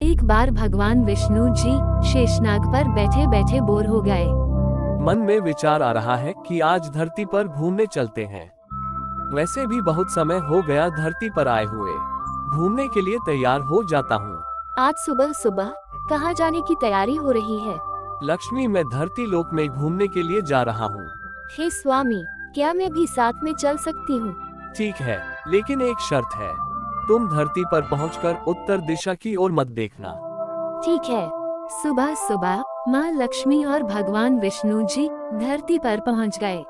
एक बार भगवान विष्णु जी शेषनाग पर बैठे बैठे बोर हो गए। मन में विचार आ रहा है कि आज धरती पर घूमने चलते हैं। वैसे भी बहुत समय हो गया धरती पर आए हुए। घूमने के लिए तैयार हो जाता हूँ। आज सुबह सुबह कहाँ जाने की तैयारी हो रही है? लक्ष्मी, मैं धरती लोक में घूमने के लिए जा रहा हूँ। हे स्वामी, क्या मैं भी साथ में चल सकती हूँ? ठीक है, लेकिन एक शर्त है। तुम धरती पर पहुंचकर उत्तर दिशा की ओर मत देखना। ठीक है। सुबह सुबह माँ लक्ष्मी और भगवान विष्णु जी धरती पर पहुँच गए।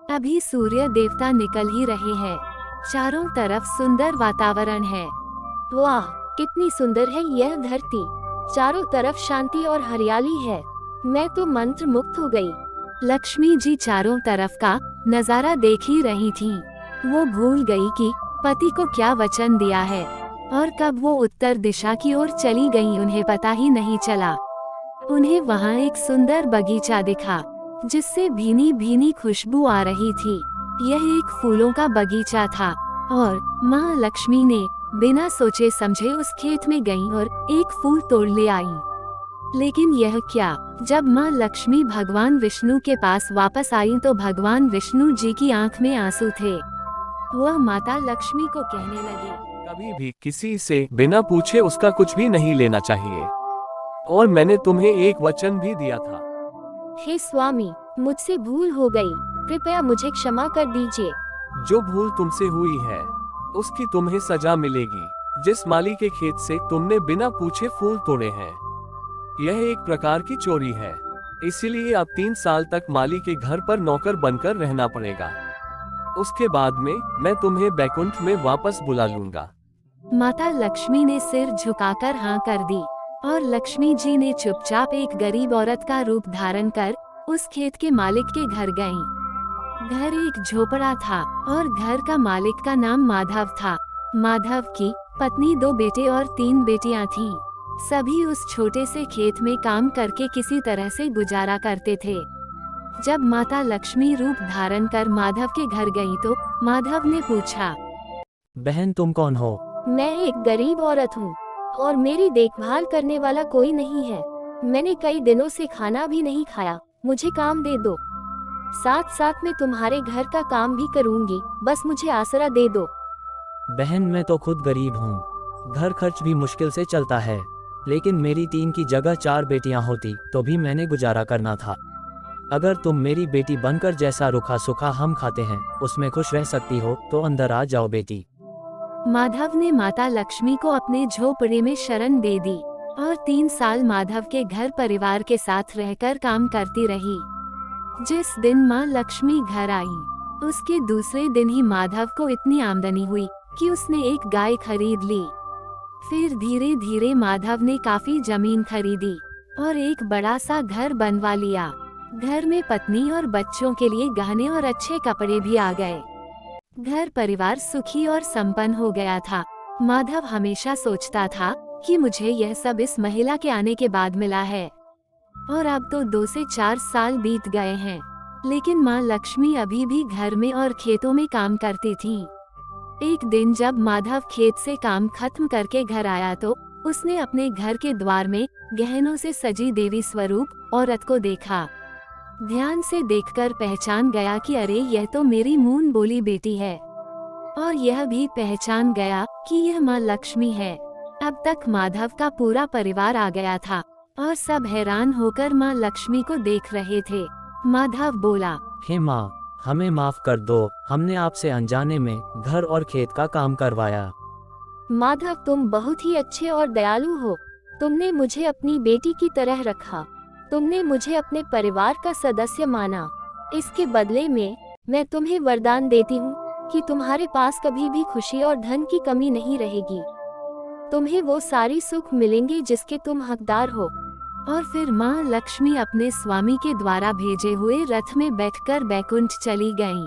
अभी सूर्य देवता निकल ही रहे हैं। चारों तरफ सुंदर वातावरण है। वाह, कितनी सुंदर है यह धरती। चारों तरफ शांति और हरियाली है। मैं तो मंत्र मुक्त हो गई। लक्ष्मी जी चारों तरफ का नजारा देख ही रही थीं। वो भूल गई कि पति को क्या वचन दिया है और कब वो उत्तर दिशा की ओर चली गई उन्हें पता ही नहीं चला। उन्हें वहाँ एक सुंदर बगीचा दिखा जिससे भीनी भीनी खुशबू आ रही थी। यह एक फूलों का बगीचा था और माँ लक्ष्मी ने बिना सोचे समझे उस खेत में गईं और एक फूल तोड़ ले आईं। लेकिन यह क्या, जब माँ लक्ष्मी भगवान विष्णु के पास वापस आईं तो भगवान विष्णु जी की आंख में आंसू थे। वह माता लक्ष्मी को कहने लगे, कभी भी किसी से बिना पूछे उसका कुछ भी नहीं लेना चाहिए। और मैंने तुम्हें एक वचन भी दिया था। हे स्वामी, मुझसे भूल हो गई, कृपया मुझे क्षमा कर दीजिए। जो भूल तुमसे हुई है उसकी तुम्हें सजा मिलेगी। जिस माली के खेत से तुमने बिना पूछे फूल तोड़े हैं, यह एक प्रकार की चोरी है। इसीलिए अब 3 साल तक माली के घर पर नौकर बनकर रहना पड़ेगा। उसके बाद में मैं तुम्हें बैकुंठ में वापस बुला लूंगा। माता लक्ष्मी ने सिर झुकाकर हाँ कर दी और लक्ष्मी जी ने चुपचाप एक गरीब औरत का रूप धारण कर उस खेत के मालिक के घर गईं। घर एक झोपड़ा था और घर का मालिक का नाम माधव था। माधव की पत्नी 2 बेटे और 3 बेटियां थीं। सभी उस छोटे से खेत में काम करके किसी तरह से गुजारा करते थे। जब माता लक्ष्मी रूप धारण कर माधव के घर गई तो माधव ने पूछा, बहन तुम कौन हो? मैं एक गरीब औरत हूँ और मेरी देखभाल करने वाला कोई नहीं है। मैंने कई दिनों से खाना भी नहीं खाया, मुझे काम दे दो। साथ साथ मैं तुम्हारे घर का काम भी करूँगी, बस मुझे आसरा दे दो। बहन मैं तो खुद गरीब हूँ, घर खर्च भी मुश्किल से चलता है। लेकिन मेरी 3 की जगह 4 बेटियाँ होती तो भी मैंने गुजारा करना था। अगर तुम मेरी बेटी बनकर जैसा रूखा सूखा हम खाते हैं उसमें खुश रह सकती हो तो अंदर आ जाओ बेटी। माधव ने माता लक्ष्मी को अपने झोपड़े में शरण दे दी और 3 साल माधव के घर परिवार के साथ रहकर काम करती रही। जिस दिन माँ लक्ष्मी घर आई उसके दूसरे दिन ही माधव को इतनी आमदनी हुई कि उसने एक गाय खरीद ली। फिर धीरे धीरे माधव ने काफी जमीन खरीदी और एक बड़ा सा घर बनवा लिया। घर में पत्नी और बच्चों के लिए गहने और अच्छे कपड़े भी आ गए। घर परिवार सुखी और संपन्न हो गया था। माधव हमेशा सोचता था कि मुझे यह सब इस महिला के आने के बाद मिला है। और अब तो 2 से 4 साल बीत गए हैं, लेकिन माँ लक्ष्मी अभी भी घर में और खेतों में काम करती थीं। एक दिन जब माधव खेत से काम खत्म करके घर आया तो उसने अपने घर के द्वार में गहनों से सजी देवी स्वरूप औरत को देखा। ध्यान से देखकर पहचान गया कि अरे यह तो मेरी मून बोली बेटी है, और यह भी पहचान गया कि यह माँ लक्ष्मी है। अब तक माधव का पूरा परिवार आ गया था और सब हैरान होकर माँ लक्ष्मी को देख रहे थे। माधव बोला, हे माँ, हमें माफ कर दो, हमने आपसे अनजाने में घर और खेत का काम करवाया। माधव, तुम बहुत ही अच्छे और दयालु हो। तुमने मुझे अपनी बेटी की तरह रखा। तुमने मुझे अपने परिवार का सदस्य माना। इसके बदले में मैं तुम्हें वरदान देती हूँ कि तुम्हारे पास कभी भी खुशी और धन की कमी नहीं रहेगी। तुम्हें वो सारी सुख मिलेंगे जिसके तुम हकदार हो। और फिर माँ लक्ष्मी अपने स्वामी के द्वारा भेजे हुए रथ में बैठकर बैकुंठ चली गईं।